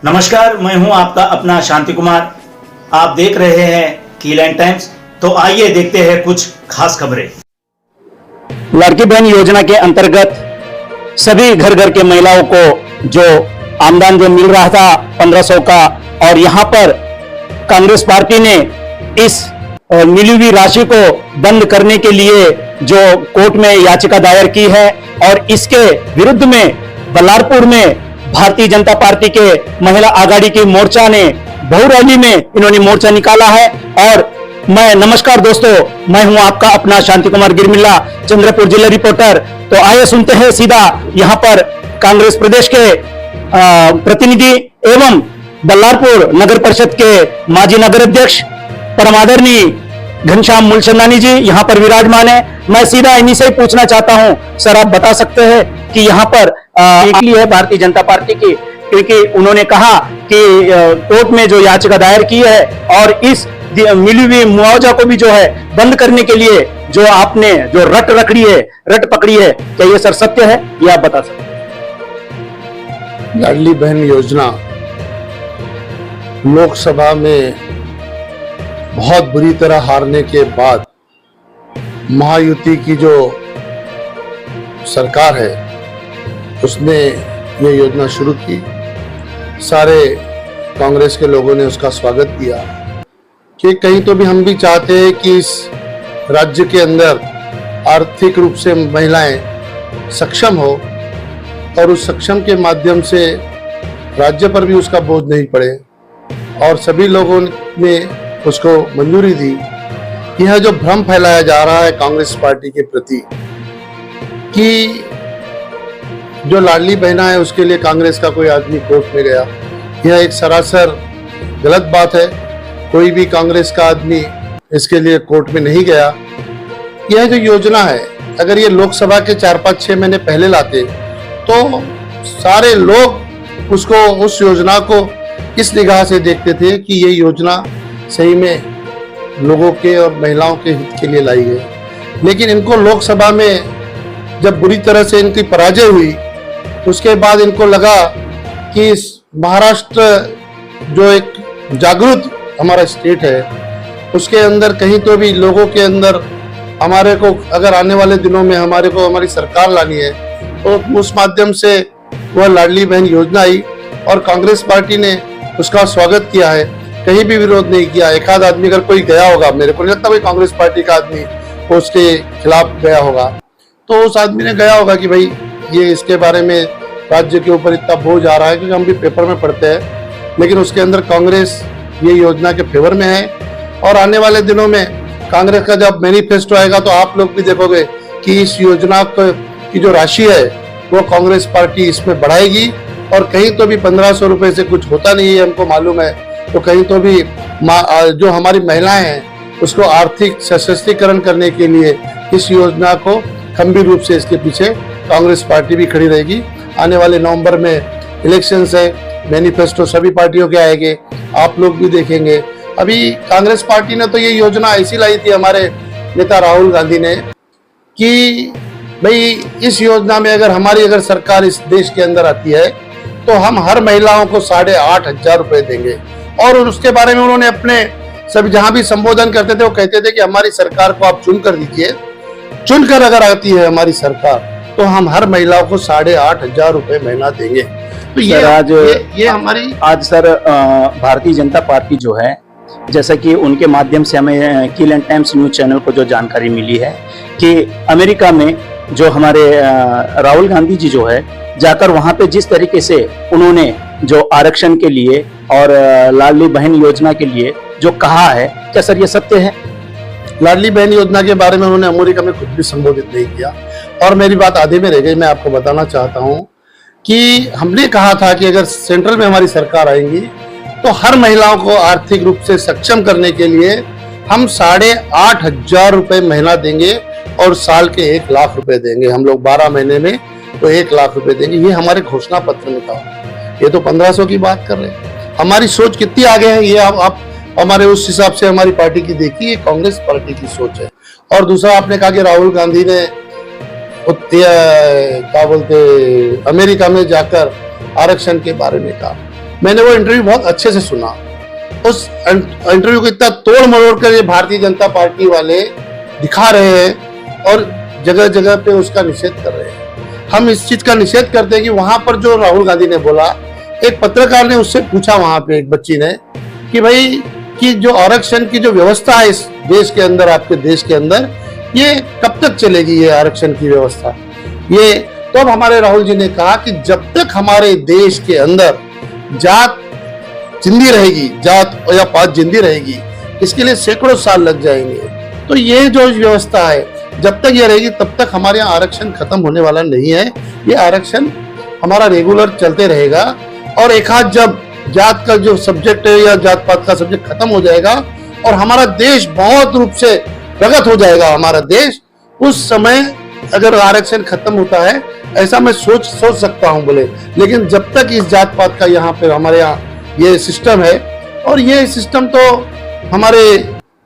नमस्कार, मैं हूं आपका अपना शांति कुमार। आप देख रहे हैं कीलैंड टाइम्स। तो आइए देखते हैं कुछ खास खबरें। लड़की बहन योजना के अंतर्गत सभी घर घर के महिलाओं को जो आमदन जो मिल रहा था 1500 का, और यहां पर कांग्रेस पार्टी ने इस मिली हुई राशि को बंद करने के लिए जो कोर्ट में याचिका दायर की है, और इसके विरुद्ध में बल्लारपुर में भारतीय जनता पार्टी के महिला आघाड़ी की मोर्चा ने बहु रैली में इन्होंने मोर्चा निकाला है। और मैं नमस्कार दोस्तों, मैं हूं आपका अपना शांति कुमार गिरमिल्ला, चंद्रपुर जिला रिपोर्टर। तो आइए सुनते हैं सीधा यहां पर कांग्रेस प्रदेश के प्रतिनिधि एवं बल्लारपुर नगर परिषद के माजी नगर अध्यक्ष परमादरणीय घनश्याम मूलचंदानी जी यहां पर विराजमान है। मैं सीधा इन्हीं से पूछना चाहता हूं, सर आप बता सकते हैं कि यहां पर है भारतीय जनता पार्टी की, क्योंकि उन्होंने कहा कि कोर्ट में जो याचिका दायर की है और इस मिली हुई मुआवजा को भी जो है बंद करने के लिए जो आपने जो रट पकड़ी है, क्या ये सर सत्य है, ये आप बता सकते हैं? लाडली बहन योजना लोकसभा में बहुत बुरी तरह हारने के बाद महायुति की जो सरकार है उसने ये योजना शुरू की। सारे कांग्रेस के लोगों ने उसका स्वागत किया कि कहीं तो भी हम भी चाहते हैं कि इस राज्य के अंदर आर्थिक रूप से महिलाएं सक्षम हो और उस सक्षम के माध्यम से राज्य पर भी उसका बोझ नहीं पड़े, और सभी लोगों ने उसको मंजूरी दी। यह जो भ्रम फैलाया जा रहा है कांग्रेस पार्टी के प्रति कि जो लाडली बहना है उसके लिए कांग्रेस का कोई आदमी कोर्ट में गया, यह एक सरासर गलत बात है। कोई भी कांग्रेस का आदमी इसके लिए कोर्ट में नहीं गया। यह जो योजना है, अगर ये लोकसभा के 4-5-6 महीने पहले लाते तो सारे लोग उसको, उस योजना को इस निगाह से देखते थे कि ये योजना सही में लोगों के और महिलाओं के हित के लिए लाई है। लेकिन इनको लोकसभा में जब बुरी तरह से इनकी पराजय हुई, उसके बाद इनको लगा कि इस महाराष्ट्र जो एक जागरूक हमारा स्टेट है, उसके अंदर कहीं तो भी लोगों के अंदर हमारे को, अगर आने वाले दिनों में हमारे को हमारी सरकार लानी है, तो उस माध्यम से वह लाडली बहन योजना आई और कांग्रेस पार्टी ने उसका स्वागत किया है, कहीं भी विरोध नहीं किया। एक आध आदमी अगर कोई गया होगा, मेरे को नहीं लगता कोई कांग्रेस पार्टी का आदमी उसके खिलाफ गया होगा, तो उस आदमी ने गया होगा कि भाई ये इसके बारे में राज्य के ऊपर इतना बोझ आ रहा है, क्योंकि हम भी पेपर में पढ़ते हैं। लेकिन उसके अंदर कांग्रेस ये योजना के फेवर में है, और आने वाले दिनों में कांग्रेस का जब मैनिफेस्टो आएगा तो आप लोग भी देखोगे कि इस योजना की जो राशि है वो कांग्रेस पार्टी इसमें बढ़ाएगी। और कहीं तो भी 1500 रुपए से कुछ होता नहीं है, हमको मालूम है। तो कहीं तो भी जो हमारी महिलाएं हैं उसको आर्थिक सशक्तिकरण करने के लिए इस योजना को गंभीर रूप से इसके पीछे कांग्रेस पार्टी भी खड़ी रहेगी। आने वाले नवंबर में इलेक्शन है, मैनिफेस्टो सभी पार्टियों के आएंगे, आप लोग भी देखेंगे। अभी कांग्रेस पार्टी ने तो ये योजना ऐसी लाई थी, हमारे नेता राहुल गांधी ने, कि भाई इस योजना में अगर सरकार इस देश के अंदर आती है तो हम हर महिलाओं को 8,500 रुपए देंगे। और उसके बारे में उन्होंने अपने सब जहां भी संबोधन करते थे वो कहते थे कि हमारी सरकार को आप चुन कर दीजिए, चुनकर अगर आती है हमारी सरकार तो हम हर महिलाओं को 8,500 रुपए महीना देंगे। तो ये हमारी आज सर भारतीय जनता पार्टी जो है, जैसा कि उनके माध्यम से हमें कीलैंड टाइम्स न्यूज चैनल को जो जानकारी मिली है कि अमेरिका में जो हमारे राहुल गांधी जी जो है जाकर वहां पे जिस तरीके से उन्होंने जो आरक्षण के लिए और लाडली बहन योजना के लिए जो कहा है, क्या सर ये सत्य है? लाडली बहन योजना के बारे में उन्होंने अमेरिका में कुछ भी संबोधित नहीं किया, और मेरी बात आधे में रह गई। मैं आपको बताना चाहता हूं कि हमने कहा था कि अगर सेंट्रल में हमारी सरकार आएंगी तो हर महिलाओं को आर्थिक रूप से सक्षम करने के लिए हम 8,500 रुपए महीना देंगे और साल के 1 लाख रुपए देंगे। हम लोग 12 महीने में तो 1 लाख रुपए देंगे। ये हमारे घोषणा पत्र में था। ये तो 1500 की बात कर रहे हैं। हमारी सोच कितनी आगे है ये आप हमारे उस हिसाब से हमारी पार्टी की देखिए, ये कांग्रेस पार्टी की सोच है। और दूसरा आपने कहा कि राहुल गांधी ने क्या बोलते अमेरिका में जाकर आरक्षण के बारे में कहा। मैंने वो इंटरव्यू बहुत अच्छे से सुना। उस इंटरव्यू को इतना तोड़ मरोड़ कर ये भारतीय जनता पार्टी वाले दिखा रहे हैं और जगह जगह पे उसका निषेध कर रहे हैं। हम इस चीज का निषेध करते हैं कि वहां पर जो राहुल गांधी ने बोला, एक पत्रकार ने उससे पूछा वहां पे, एक बच्ची ने, कि भाई कि जो आरक्षण की जो व्यवस्था है इस देश के अंदर, आपके देश के अंदर, ये कब तक चलेगी ये आरक्षण की व्यवस्था? ये तो अब हमारे राहुल जी ने कहा कि जब तक हमारे देश के अंदर जात जिंदी रहेगी, जात या पात जिंदी रहेगी, इसके लिए सैकड़ों साल लग जाएंगे। तो ये जो व्यवस्था है जब तक ये रहेगी तब तक हमारे यहाँ आरक्षण खत्म होने वाला नहीं है। ये आरक्षण हमारा रेगुलर चलते रहेगा और एक हाथ जब जात का जो सब्जेक्ट है या जात पात का सब्जेक्ट खत्म हो जाएगा और हमारा देश बहुत रूप से प्रगत हो जाएगा, हमारा देश, उस समय अगर आरक्षण खत्म होता है, ऐसा मैं सोच सकता हूं बोले। लेकिन जब तक इस जात पात का यहाँ पे हमारे यहाँ ये सिस्टम है, और ये सिस्टम तो हमारे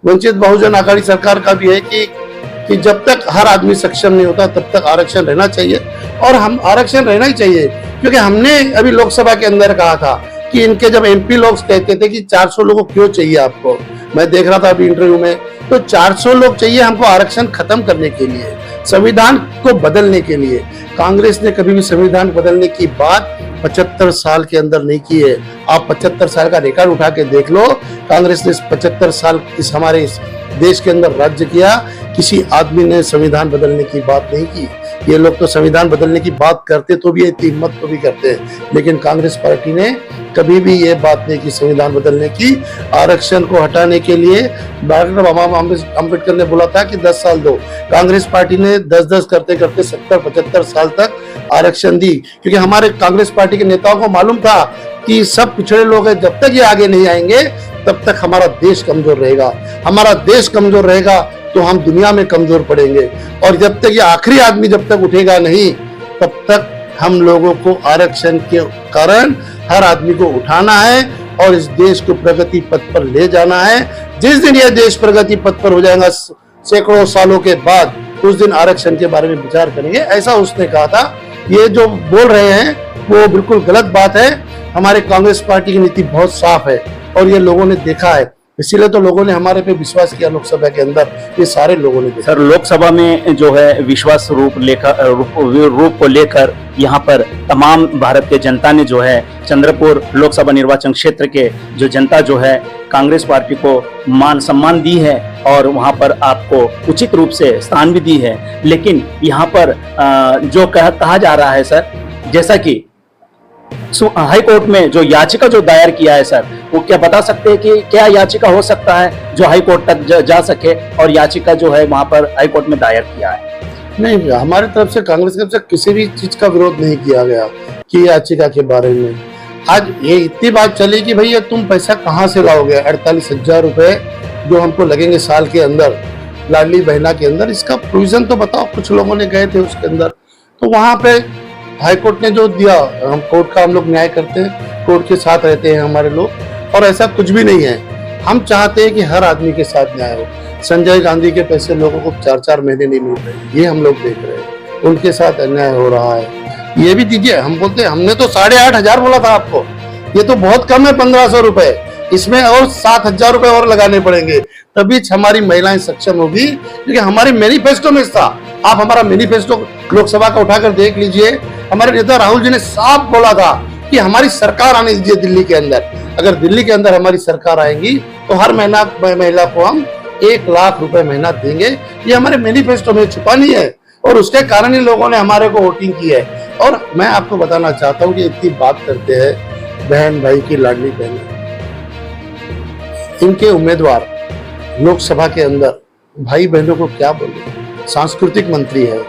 वंचित बहुजन आघाड़ी सरकार का भी है कि जब तक हर आदमी सक्षम नहीं होता तब तक आरक्षण रहना चाहिए। और हम आरक्षण रहना ही चाहिए, क्योंकि हमने अभी लोकसभा के अंदर कहा था कि इनके जब एमपी लोग कहते थे कि 400 लोगों को क्यों चाहिए आपको, मैं देख रहा था अभी इंटरव्यू में, तो 400 लोग चाहिए हमको आरक्षण खत्म करने के लिए, संविधान को बदलने के लिए। कांग्रेस ने कभी भी संविधान बदलने की बात 75 साल के अंदर नहीं की है। आप 75 साल का रिकॉर्ड उठा के देख लो, कांग्रेस ने 75 साल इस हमारे इस देश के अंदर राज्य किया, किसी आदमी ने संविधान बदलने की बात नहीं की। ये लोग तो संविधान बदलने की बात करते तो भी, इतनी हिम्मत तो भी करते हैं, लेकिन कांग्रेस पार्टी ने कभी भी ये बात नहीं की संविधान बदलने की। आरक्षण को हटाने के लिए डॉक्टर बाबा अम्बेडकर ने बोला था कि 10 साल दो, कांग्रेस पार्टी ने 10-10 करते करते 70-75 साल तक आरक्षण दी, क्योंकि हमारे कांग्रेस पार्टी के नेताओं को मालूम था कि सब पिछड़े लोग हैं, जब तक ये आगे नहीं आएंगे तब तक हमारा देश कमजोर रहेगा। हमारा देश कमजोर रहेगा तो हम दुनिया में कमजोर पड़ेंगे, और जब तक ये आखिरी आदमी जब तक उठेगा नहीं, तब तक हम लोगों को आरक्षण के कारण हर आदमी को उठाना है और इस देश को प्रगति पथ पर ले जाना है। जिस दिन ये देश प्रगति पथ पर हो जाएगा सैकड़ों सालों के बाद, उस दिन आरक्षण के बारे में विचार करेंगे, ऐसा उसने कहा था। ये जो बोल रहे हैं वो बिल्कुल गलत बात है। हमारे कांग्रेस पार्टी की नीति बहुत साफ है और ये लोगों ने देखा है, इसीलिए तो लोगों ने हमारे पे विश्वास किया लोकसभा के अंदर, ये सारे लोगों ने देखा। सर, लोकसभा में जो है विश्वास रूप को लेकर यहाँ पर तमाम भारत के जनता ने जो है चंद्रपुर लोकसभा निर्वाचन क्षेत्र के जो जनता जो है कांग्रेस पार्टी को मान सम्मान दी है और वहाँ पर आपको उचित रूप से स्थान भी दी है। लेकिन यहाँ पर जो कहा जा रहा है सर, जैसा कि हाई कोर्ट में जो याचिका जो दायर किया है सर, वो क्या बता सकते हैं कि क्या याचिका हो सकता है जो हाई कोर्ट तक जा सके, और याचिका जो है वहां पर हाई कोर्ट में दायर किया है? नहीं, हमारी तरफ से कांग्रेस की तरफ से किसी भी चीज का विरोध नहीं किया गया कि याचिका के बारे में। आज ये इतनी बात चली कि भैया तुम पैसा कहाँ से लाओगे, 48,000 रुपए जो हमको लगेंगे साल के अंदर लाडली बहना के अंदर, इसका प्रोविजन तो बताओ। कुछ लोगों ने गए थे उसके अंदर, तो वहां पे हाईकोर्ट ने जो दिया, हम कोर्ट का हम लोग न्याय करते हैं, कोर्ट के साथ रहते हैं हमारे लोग, और ऐसा कुछ भी नहीं है। हम चाहते हैं कि हर आदमी के साथ न्याय हो। संजय गांधी के पैसे लोगों को 4-4 महीने नहीं मिल रहे, ये हम लोग देख रहे हैं, उनके साथ अन्याय हो रहा है। ये भी दीजिए, हम बोलते हैं, हमने तो 8,500 बोला था आपको, ये तो बहुत कम है 1,500 रुपए, इसमें और 7,000 रुपए और लगाने पड़ेंगे, तभी हमारी महिलाएं सक्षम होगी। क्योंकि हमारे मैनिफेस्टो में था, आप हमारा मैनिफेस्टो लोकसभा का उठाकर देख लीजिए, हमारे नेता राहुल जी ने साफ बोला था कि हमारी सरकार आने दीजिए दिल्ली के अंदर। अगर दिल्ली के अंदर हमारी सरकार आएगी तो हर महीना महिला को हम 1 लाख रुपए महीना देंगे। ये हमारे मैनिफेस्टो में छुपा नहीं है, और उसके कारण ही लोगों ने हमारे को वोटिंग की है। और मैं आपको बताना चाहता हूँ कि इतनी बात करते हैं बहन भाई की, लाडली बहन, इनके उम्मीदवार लोकसभा के अंदर भाई बहनों को क्या बोले, सांस्कृतिक मंत्री है,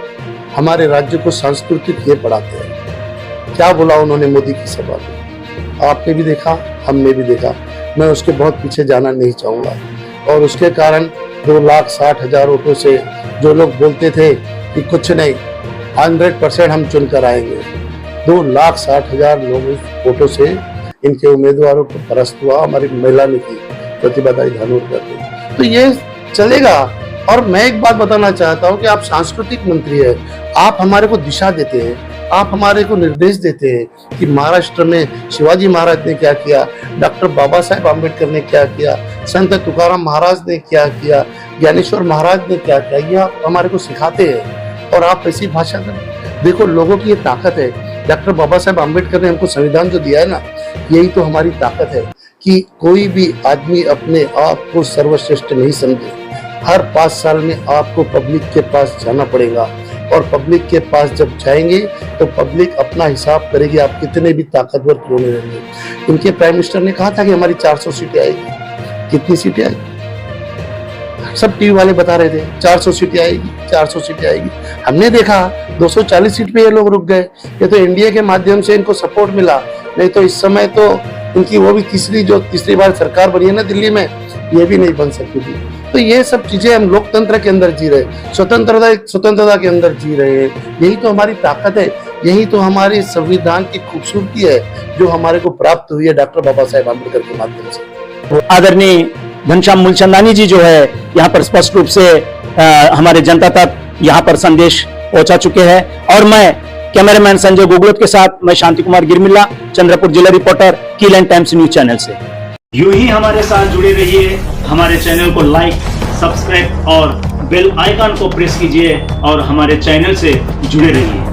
हमारे राज्य को सांस्कृतिक ये पढ़ाते हैं। क्या बोला उन्होंने मोदी की सभा में, आपने भी देखा, हमने भी देखा। मैं उसके बहुत पीछे जाना नहीं चाहूंगा, और उसके कारण 2,60,000 वोटों से जो लोग बोलते थे कि कुछ नहीं 100% हम चुनकर आएंगे, 2,60,000 लोग वोटों से इनके उम्मीदवारों को परास्त हुआ। हमारी महिला ने की, प्रतिभा दाई धानोर कर दी। तो ये चलेगा, और मैं एक बात बताना चाहता हूँ कि आप सांस्कृतिक मंत्री है, आप हमारे को दिशा देते हैं, आप हमारे को निर्देश देते हैं कि महाराष्ट्र में शिवाजी महाराज ने क्या किया, डॉक्टर बाबा साहेब आम्बेडकर ने क्या किया, संत तुकाराम महाराज ने क्या किया, ज्ञानेश्वर महाराज ने क्या किया, ये आप हमारे को सिखाते हैं और आप ऐसी भाषा करें। देखो, लोगों की ये ताकत है। डॉक्टर बाबा साहेब आम्बेडकर ने हमको संविधान जो दिया है ना, यही तो हमारी ताकत है कि कोई भी आदमी अपने आप को सर्वश्रेष्ठ नहीं समझे। हर 5 साल में आपको पब्लिक के पास जाना पड़ेगा और पब्लिक के पास जब जाएंगे तो पब्लिक अपना हिसाब करेगी आप कितने भी ताकतवर क्यों नहीं रहेंगे। इनके प्राइम मिनिस्टर ने कहा था कि हमारी 400 सीटें आएगी। कितनी सीटें आएगी? सब टीवी वाले बता रहे थे 400 सीटें आएगी, 400 सीटें आएगी। हमने देखा 240 सीट पे ये लोग रुक गए। ये तो एनडीए के माध्यम से इनको सपोर्ट मिला, नहीं तो इस समय तो इनकी वो भी तीसरी बार सरकार बनी है ना दिल्ली में, ये भी नहीं बन सकती थी। तो ये सब चीजें हम लोकतंत्र के अंदर जी रहे, स्वतंत्रता के अंदर जी रहे हैं। यही तो हमारी ताकत है, यही तो हमारी संविधान की खूबसूरती है जो हमारे को प्राप्त हुई है डॉक्टर बाबा साहेब आम्बेडकर के माध्यम से। आदरणीय घनश्याम मूलचंदानी जी जो है यहाँ पर स्पष्ट रूप से हमारे जनता तक यहाँ पर संदेश पहुंचा चुके हैं और मैं कैमरामैन संजय गोगलोत के साथ मैं शांति कुमार गिरमिल्ला, चंद्रपुर जिला रिपोर्टर, कीलैंड टाइम्स न्यूज चैनल से। यूं ही हमारे साथ जुड़े रहिए, हमारे चैनल को लाइक, सब्सक्राइब और बेल आइकन को प्रेस कीजिए और हमारे चैनल से जुड़े रहिए।